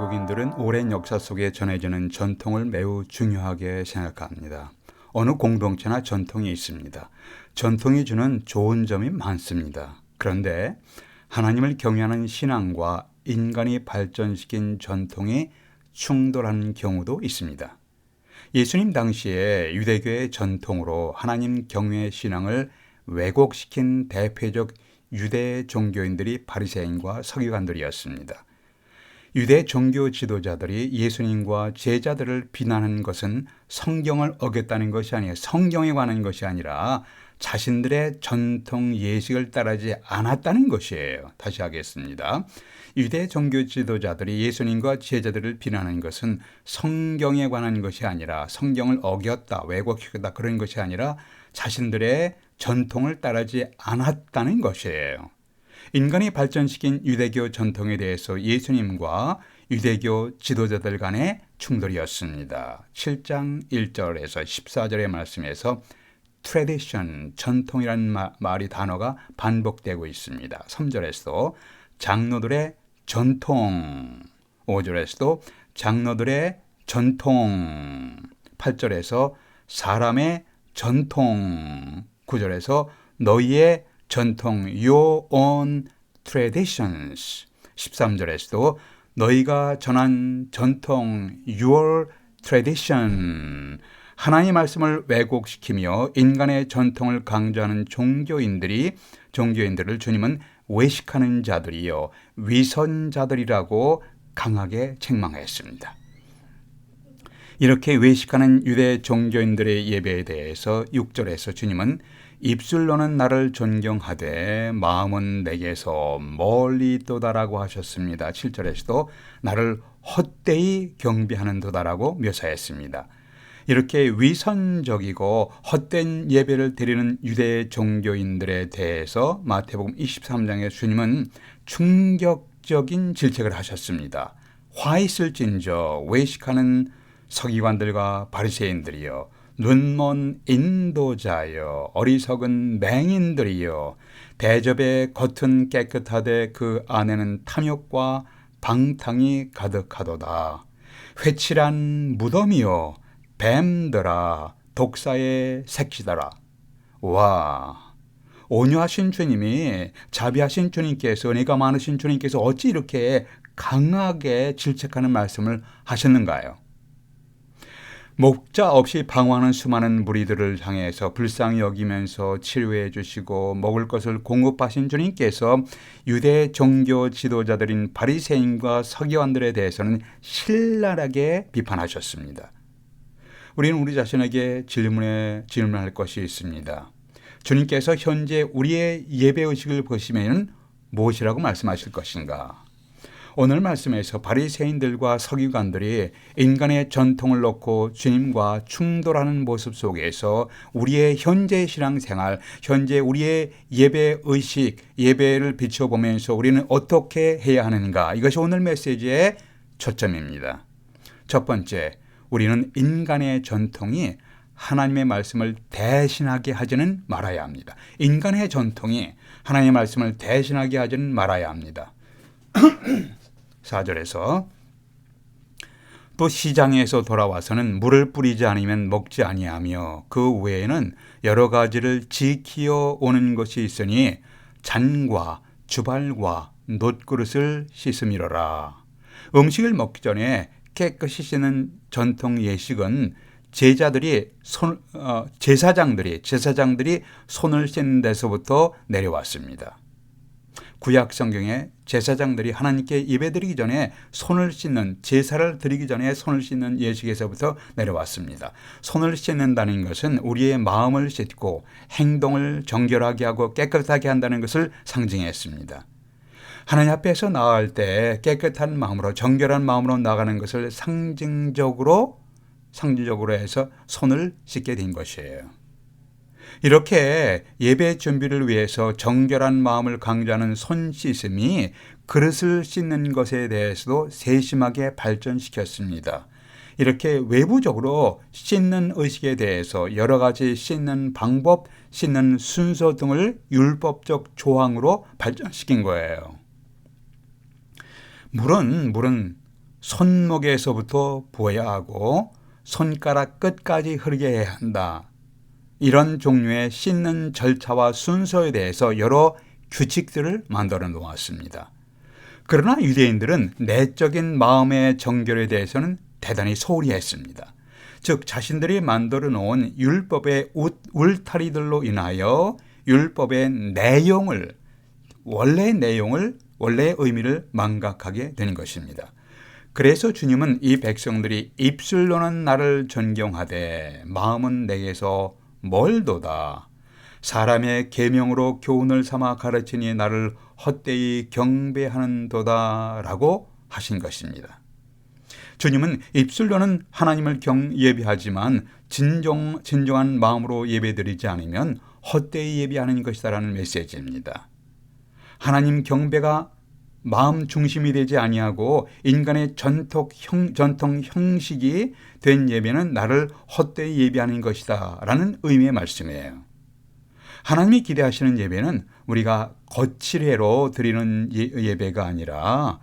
외국인들은 오랜 역사 속에 전해지는 전통을 매우 중요하게 생각합니다. 어느 공동체나 전통이 있습니다. 전통이 주는 좋은 점이 많습니다. 그런데 하나님을 경외하는 신앙과 인간이 발전시킨 전통이 충돌하는 경우도 있습니다. 예수님 당시에 유대교의 전통으로 하나님 경외 신앙을 왜곡시킨 대표적 유대 종교인들이 바리새인과 서기관들이었습니다. 유대 종교 지도자들이 예수님과 제자들을 비난한 것은 성경을 어겼다는 것이 아니에요. 성경에 관한 것이 아니라 자신들의 전통 예식을 따르지 않았다는 것이에요. 다시 하겠습니다. 유대 종교 지도자들이 예수님과 제자들을 비난한 것은 성경에 관한 것이 아니라 성경을 어겼다, 왜곡시켰다 그런 것이 아니라 자신들의 전통을 따르지 않았다는 것이에요. 인간이 발전시킨 유대교 전통에 대해서 예수님과 유대교 지도자들 간의 충돌이었습니다. 7장 1절에서 14절의 말씀에서 tradition, 전통이라는 단어가 반복되고 있습니다. 3절에서도 장로들의 전통, 5절에서도 장로들의 전통, 8절에서 사람의 전통, 9절에서 너희의 전통, your own traditions, 13절에서도 너희가 전한 전통, your tradition, 하나님의 말씀을 왜곡시키며 인간의 전통을 강조하는 종교인들을 주님은 외식하는 자들이요 위선자들이라고 강하게 책망했습니다. 이렇게 외식하는 유대 종교인들의 예배에 대해서 6절에서 주님은 입술로는 나를 존경하되 마음은 내게서 멀리 있도다라고 하셨습니다. 7절에서도 나를 헛되이 경배하는도다라고 묘사했습니다. 이렇게 위선적이고 헛된 예배를 드리는 유대 종교인들에 대해서 마태복음 23장에 주님은 충격적인 질책을 하셨습니다. 화 있을진저 외식하는 서기관들과 바리새인들이여 눈먼 인도자여 어리석은 맹인들이여 대접의 겉은 깨끗하되 그 안에는 탐욕과 방탕이 가득하도다. 회칠한 무덤이여 뱀들아 독사의 새끼들아. 와, 온유하신 주님이, 자비하신 주님께서, 은혜가 많으신 주님께서 어찌 이렇게 강하게 질책하는 말씀을 하셨는가요? 목자 없이 방황하는 수많은 무리들을 향해서 불쌍히 여기면서 치료해 주시고 먹을 것을 공급하신 주님께서 유대 종교 지도자들인 바리새인과 서기관들에 대해서는 신랄하게 비판하셨습니다. 우리는 우리 자신에게 질문할 것이 있습니다. 주님께서 현재 우리의 예배의식을 보시면 무엇이라고 말씀하실 것인가? 오늘 말씀에서 바리새인들과 서기관들이 인간의 전통을 놓고 주님과 충돌하는 모습 속에서 우리의 현재 신앙생활, 현재 우리의 예배의식, 예배를 비춰보면서 우리는 어떻게 해야 하는가? 이것이 오늘 메시지의 초점입니다. 첫 번째, 우리는 인간의 전통이 하나님의 말씀을 대신하게 하지는 말아야 합니다. 인간의 전통이 하나님의 말씀을 대신하게 하지는 말아야 합니다. 4절에서 또 시장에서 돌아와서는 물을 뿌리지 않으면 먹지 아니하며 그 외에는 여러 가지를 지키어 오는 것이 있으니 잔과 주발과 놋그릇을 씻음이로라. 음식을 먹기 전에 깨끗이 씻는 전통 예식은 제사장들이 손을 씻는 데서부터 내려왔습니다. 구약 성경에 제사장들이 하나님께 예배드리기 전에 제사를 드리기 전에 손을 씻는 예식에서부터 내려왔습니다. 손을 씻는다는 것은 우리의 마음을 씻고 행동을 정결하게 하고 깨끗하게 한다는 것을 상징했습니다. 하나님 앞에서 나아갈 때 깨끗한 마음으로 정결한 마음으로 나가는 것을 상징적으로 해서 손을 씻게 된 것이에요. 이렇게 예배 준비를 위해서 정결한 마음을 강조하는 손 씻음이 그릇을 씻는 것에 대해서도 세심하게 발전시켰습니다. 이렇게 외부적으로 씻는 의식에 대해서 여러 가지 씻는 방법, 씻는 순서 등을 율법적 조항으로 발전시킨 거예요. 물은 손목에서부터 부어야 하고 손가락 끝까지 흐르게 해야 한다. 이런 종류의 씻는 절차와 순서에 대해서 여러 규칙들을 만들어 놓았습니다. 그러나 유대인들은 내적인 마음의 정결에 대해서는 대단히 소홀히 했습니다. 즉 자신들이 만들어 놓은 율법의 울타리들로 인하여 율법의 내용을, 원래의 의미를 망각하게 되는 것입니다. 그래서 주님은 이 백성들이 입술로는 나를 존경하되 마음은 내게서 멀도다. 사람의 계명으로 교훈을 삼아 가르치니 나를 헛되이 경배하는도다 라고 하신 것입니다. 주님은 입술로는 하나님을 예배하지만 진정한 마음으로 예배드리지 않으면 헛되이 예배하는 것이다라는 메시지입니다. 하나님 경배가 마음 중심이 되지 아니하고 인간의 전통 형식이 된 예배는 나를 헛되이 예배하는 것이다 라는 의미의 말씀이에요. 하나님이 기대하시는 예배는 우리가 거칠회로 드리는 예배가 아니라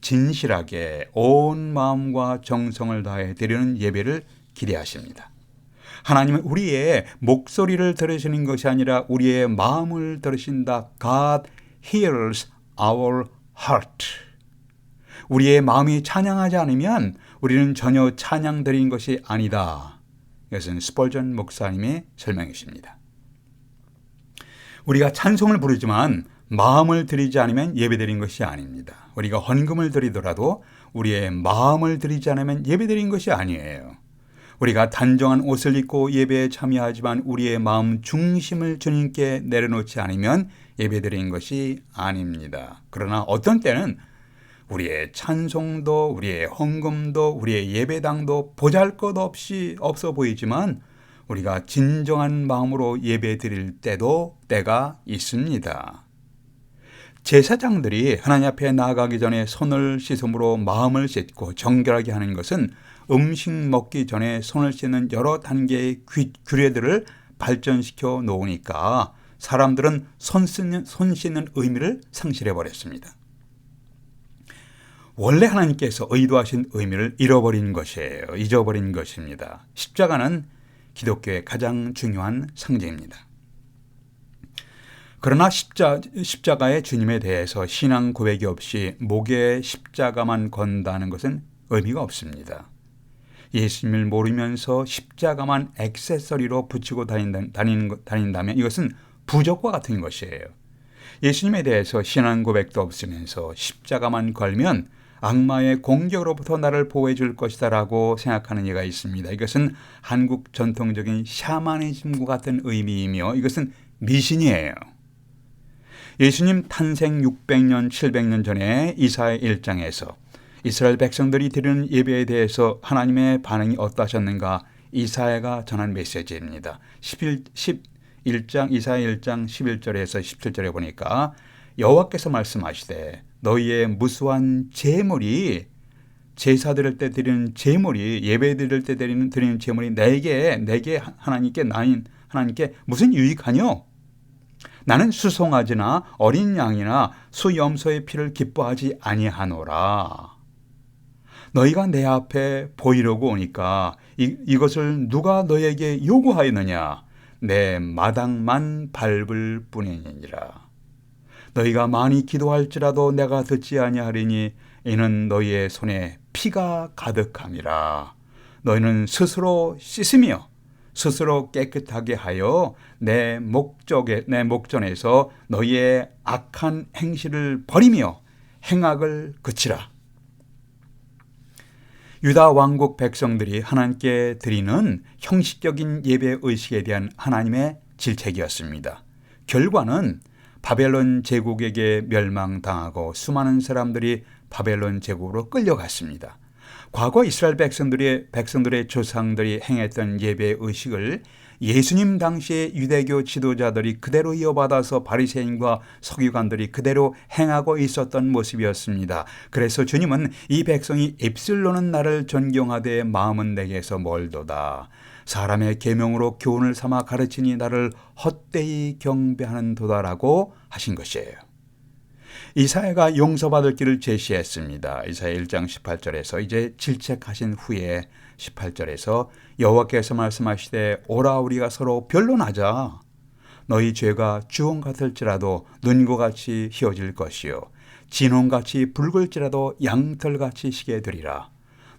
진실하게 온 마음과 정성을 다해 드리는 예배를 기대하십니다. 하나님은 우리의 목소리를 들으시는 것이 아니라 우리의 마음을 들으신다. God hears our heart. 우리의 마음이 찬양하지 않으면 우리는 전혀 찬양 드린 것이 아니다. 이것은 스펄전 목사님의 설명이십니다. 우리가 찬송을 부르지만 마음을 드리지 않으면 예배드린 것이 아닙니다. 우리가 헌금을 드리더라도 우리의 마음을 드리지 않으면 예배드린 것이 아니에요. 우리가 단정한 옷을 입고 예배에 참여하지만 우리의 마음 중심을 주님께 내려놓지 않으면 예배드린 것이 아닙니다. 그러나 어떤 때는 우리의 찬송도 우리의 헌금도 우리의 예배당도 보잘것없이 없어 보이지만 우리가 진정한 마음으로 예배 드릴 때가 있습니다. 제사장들이 하나님 앞에 나아가기 전에 손을 씻음으로 마음을 씻고 정결하게 하는 것은 음식 먹기 전에 손을 씻는 여러 단계의 규례들을 발전시켜 놓으니까 사람들은 손 씻는 의미를 상실해 버렸습니다. 원래 하나님께서 의도하신 의미를 잃어버린 것이에요. 잊어버린 것입니다. 십자가는 기독교의 가장 중요한 상징입니다. 그러나 십자가의 주님에 대해서 신앙 고백이 없이 목에 십자가만 건다는 것은 의미가 없습니다. 예수님을 모르면서 십자가만 액세서리로 붙이고 다닌다면 이것은 부적과 같은 것이에요. 예수님에 대해서 신앙 고백도 없으면서 십자가만 걸면 악마의 공격으로부터 나를 보호해 줄 것이다 라고 생각하는 이가 있습니다. 이것은 한국 전통적인 샤머니즘과 같은 의미이며 이것은 미신이에요. 예수님 탄생 600년, 700년 전에 이사야 1장에서 이스라엘 백성들이 드리는 예배에 대해서 하나님의 반응이 어떠하셨는가 이사야가 전한 메시지입니다. 이사야 1장 11절에서 17절에 보니까 여호와께서 말씀하시되 너희의 무수한 제물이 제사 드릴 때 드리는 제물이 예배 드릴 때 드리는 제물이 내게 하나님께 무슨 유익하뇨? 나는 수송아지나 어린 양이나 수염소의 피를 기뻐하지 아니하노라. 너희가 내 앞에 보이려고 오니까 이것을 누가 너에게 요구하였느냐? 내 마당만 밟을 뿐이니라. 너희가 많이 기도할지라도 내가 듣지 아니하리니 이는 너희의 손에 피가 가득함이라. 너희는 스스로 씻으며 스스로 깨끗하게 하여 내 목전에서 너희의 악한 행실을 버리며 행악을 그치라. 유다 왕국 백성들이 하나님께 드리는 형식적인 예배 의식에 대한 하나님의 질책이었습니다. 결과는 바벨론 제국에게 멸망당하고 수많은 사람들이 바벨론 제국으로 끌려갔습니다. 과거 이스라엘 백성들의 조상들이 행했던 예배 의식을 예수님 당시의 유대교 지도자들이 그대로 이어받아서 바리새인과 서기관들이 그대로 행하고 있었던 모습이었습니다. 그래서 주님은 이 백성이 입술로는 나를 존경하되 마음은 내게서 멀도다. 사람의 계명으로 교훈을 삼아 가르치니 나를 헛되이 경배하는도다라고 하신 것이에요. 이사야가 용서받을 길을 제시했습니다. 이사야 1장 18절에서 이제 질책하신 후에 18절에서 여호와께서 말씀하시되 오라 우리가 서로 변론하자. 너희 죄가 주홍 같을지라도 눈과 같이 희어질 것이요 진홍같이 붉을지라도 양털같이 시게 되리라.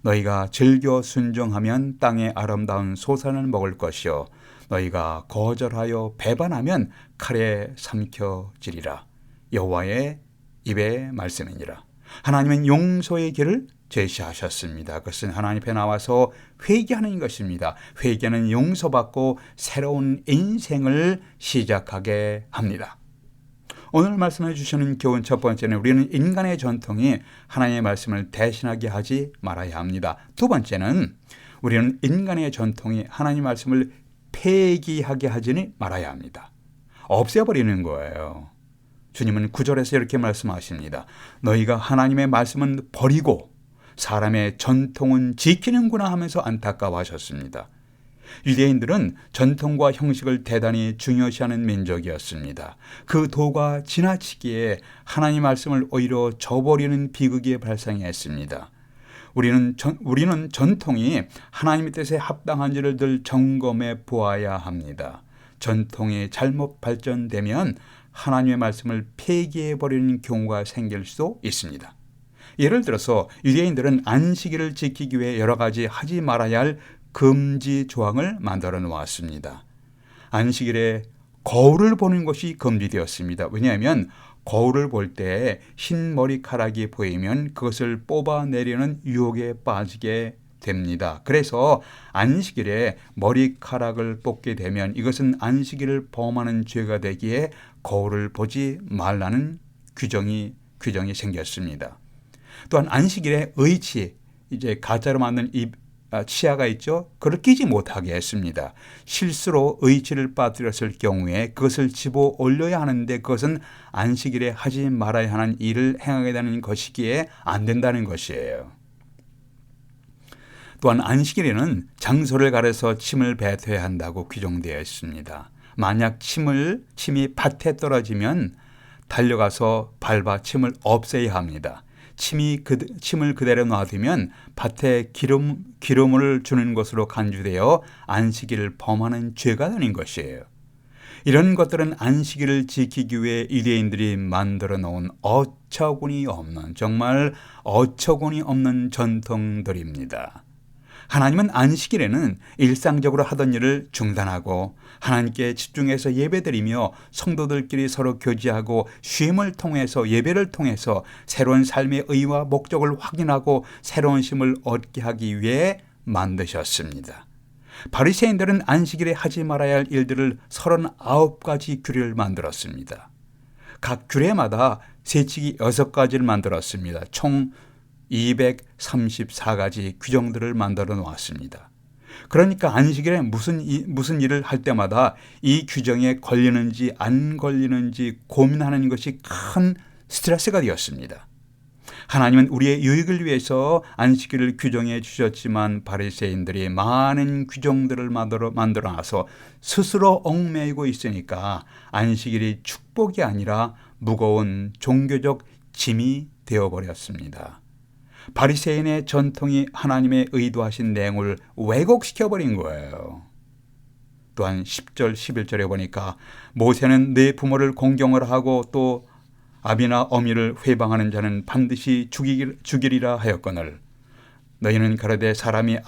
너희가 즐겨 순종하면 땅의 아름다운 소산을 먹을 것이요 너희가 거절하여 배반하면 칼에 삼켜지리라. 여호와의 입의 말씀이니라. 하나님은 용서의 길을 제시하셨습니다. 그것은 하나님 앞에 나와서 회개하는 것입니다. 회개는 용서받고 새로운 인생을 시작하게 합니다. 오늘 말씀해 주시는 교훈 첫 번째는 우리는 인간의 전통이 하나님의 말씀을 대신하게 하지 말아야 합니다. 두 번째는 우리는 인간의 전통이 하나님의 말씀을 폐기하게 하지는 말아야 합니다. 없애버리는 거예요. 주님은 9절에서 이렇게 말씀하십니다. 너희가 하나님의 말씀은 버리고 사람의 전통은 지키는구나 하면서 안타까워하셨습니다. 유대인들은 전통과 형식을 대단히 중요시하는 민족이었습니다. 그 도가 지나치기에 하나님 말씀을 오히려 저버리는 비극이 발생했습니다. 우리는 전통이 하나님의 뜻에 합당한지를 늘 점검해 보아야 합니다. 전통이 잘못 발전되면 하나님의 말씀을 폐기해버리는 경우가 생길 수도 있습니다. 예를 들어서 유대인들은 안식일을 지키기 위해 여러 가지 하지 말아야 할 금지 조항을 만들어 놓았습니다. 안식일에 거울을 보는 것이 금지되었습니다. 왜냐하면 거울을 볼 때 흰 머리카락이 보이면 그것을 뽑아내려는 유혹에 빠지게 됩니다. 그래서 안식일에 머리카락을 뽑게 되면 이것은 안식일을 범하는 죄가 되기에 거울을 보지 말라는 규정이 생겼습니다. 또한 안식일에 의치, 이제 가짜로 만든 치아가 있죠. 그걸 끼지 못하게 했습니다. 실수로 의치를 빠뜨렸을 경우에 그것을 집어 올려야 하는데 그것은 안식일에 하지 말아야 하는 일을 행하게 되는 것이기에 안 된다는 것이에요. 또한 안식일에는 장소를 가려서 침을 뱉어야 한다고 규정되어 있습니다. 만약 침이 밭에 떨어지면 달려가서 밟아 침을 없애야 합니다. 침을 그대로 놔두면 밭에 기름을 주는 것으로 간주되어 안식일을 범하는 죄가 되는 것이에요. 이런 것들은 안식일을 지키기 위해 유대인들이 만들어 놓은 정말 어처구니 없는 전통들입니다. 하나님은 안식일에는 일상적으로 하던 일을 중단하고 하나님께 집중해서 예배드리며 성도들끼리 서로 교제하고 쉼을 통해서 예배를 통해서 새로운 삶의 의의와 목적을 확인하고 새로운 쉼을 얻게 하기 위해 만드셨습니다. 바리새인들은 안식일에 하지 말아야 할 일들을 39가지 규례를 만들었습니다. 각 규례마다 세칙이 6가지를 만들었습니다. 총 234가지 규정들을 만들어 놓았습니다. 그러니까 안식일에 무슨 일을 할 때마다 이 규정에 걸리는지 안 걸리는지 고민하는 것이 큰 스트레스가 되었습니다. 하나님은 우리의 유익을 위해서 안식일을 규정해 주셨지만 바리새인들이 많은 규정들을 만들어놔서 스스로 얽매이고 있으니까 안식일이 축복이 아니라 무거운 종교적 짐이 되어버렸습니다. 바리새인의 전통이 하나님의 의도하신 내용을 왜곡시켜버린 거예요. 또한 10절, 11절에 보니까 모세는 내 부모를 공경을 하고 또 아비나 어미를 회방하는 자는 반드시 죽이리라 하였거늘 너희는 가라되 사람이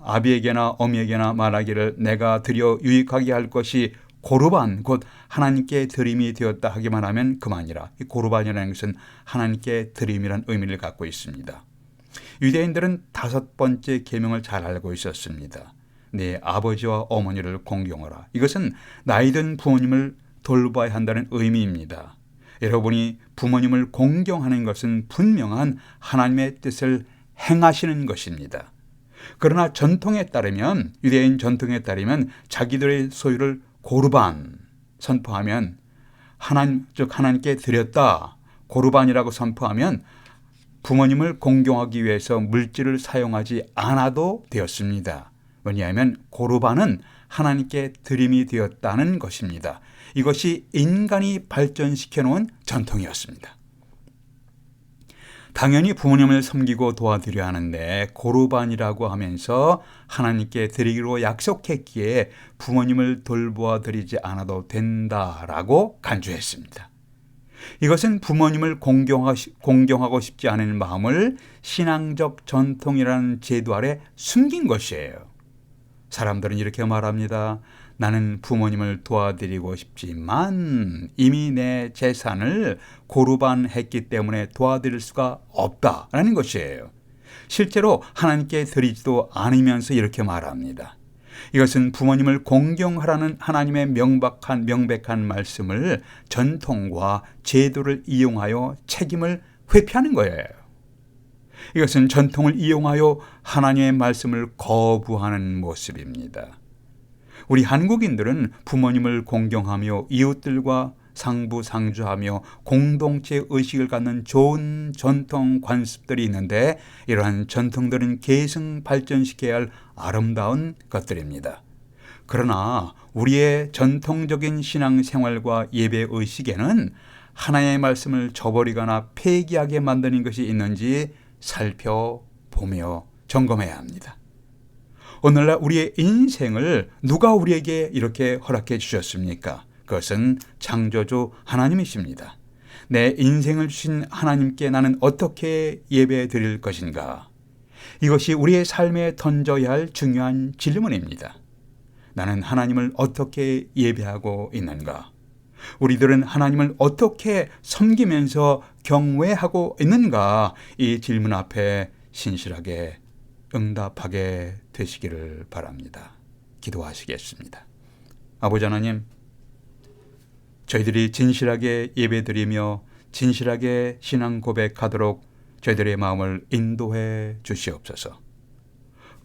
아비에게나 어미에게나 말하기를 내가 드려 유익하게 할 것이 고르반 곧 하나님께 드림이 되었다 하기만 하면 그만이라. 이 고르반이라는 것은 하나님께 드림이라는 의미를 갖고 있습니다. 유대인들은 5번째 계명을 잘 알고 있었습니다. 내 아버지와 어머니를 공경하라. 이것은 나이든 부모님을 돌봐야 한다는 의미입니다. 여러분이 부모님을 공경하는 것은 분명한 하나님의 뜻을 행하시는 것입니다. 그러나 전통에 따르면 유대인 전통에 따르면 자기들의 소유를 고르반 선포하면 하나님께 드렸다. 고르반이라고 선포하면 부모님을 공경하기 위해서 물질을 사용하지 않아도 되었습니다. 왜냐하면 고르반은 하나님께 드림이 되었다는 것입니다. 이것이 인간이 발전시켜 놓은 전통이었습니다. 당연히 부모님을 섬기고 도와드려야 하는데 고르반이라고 하면서 하나님께 드리기로 약속했기에 부모님을 돌보아 드리지 않아도 된다라고 간주했습니다. 이것은 부모님을 공경하고 싶지 않은 마음을 신앙적 전통이라는 제도 아래 숨긴 것이에요. 사람들은 이렇게 말합니다. 나는 부모님을 도와드리고 싶지만 이미 내 재산을 고르반했기 때문에 도와드릴 수가 없다라는 것이에요. 실제로 하나님께 드리지도 않으면서 이렇게 말합니다. 이것은 부모님을 공경하라는 하나님의 명백한 말씀을 전통과 제도를 이용하여 책임을 회피하는 거예요. 이것은 전통을 이용하여 하나님의 말씀을 거부하는 모습입니다. 우리 한국인들은 부모님을 공경하며 이웃들과 상부상조하며 공동체 의식을 갖는 좋은 전통 관습들이 있는데 이러한 전통들은 계승 발전시켜야 할 아름다운 것들입니다. 그러나 우리의 전통적인 신앙생활과 예배 의식에는 하나님의 말씀을 저버리거나 폐기하게 만드는 것이 있는지 살펴보며 점검해야 합니다. 오늘날 우리의 인생을 누가 우리에게 이렇게 허락해 주셨습니까? 그것은 창조주 하나님이십니다. 내 인생을 주신 하나님께 나는 어떻게 예배 드릴 것인가? 이것이 우리의 삶에 던져야 할 중요한 질문입니다. 나는 하나님을 어떻게 예배하고 있는가? 우리들은 하나님을 어떻게 섬기면서 경외하고 있는가? 이 질문 앞에 신실하게 응답하게 되시기를 바랍니다. 기도하시겠습니다. 아버지 하나님, 저희들이 진실하게 예배드리며 진실하게 신앙 고백하도록 저희들의 마음을 인도해 주시옵소서.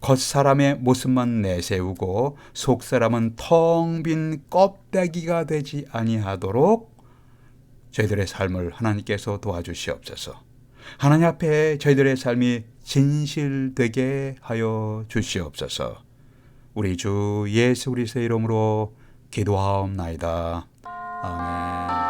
겉사람의 모습만 내세우고 속사람은 텅 빈 껍데기가 되지 아니하도록 저희들의 삶을 하나님께서 도와주시옵소서. 하나님 앞에 저희들의 삶이 진실되게 하여 주시옵소서. 우리 주 예수 그리스도의 이름으로 기도하옵나이다. 아멘.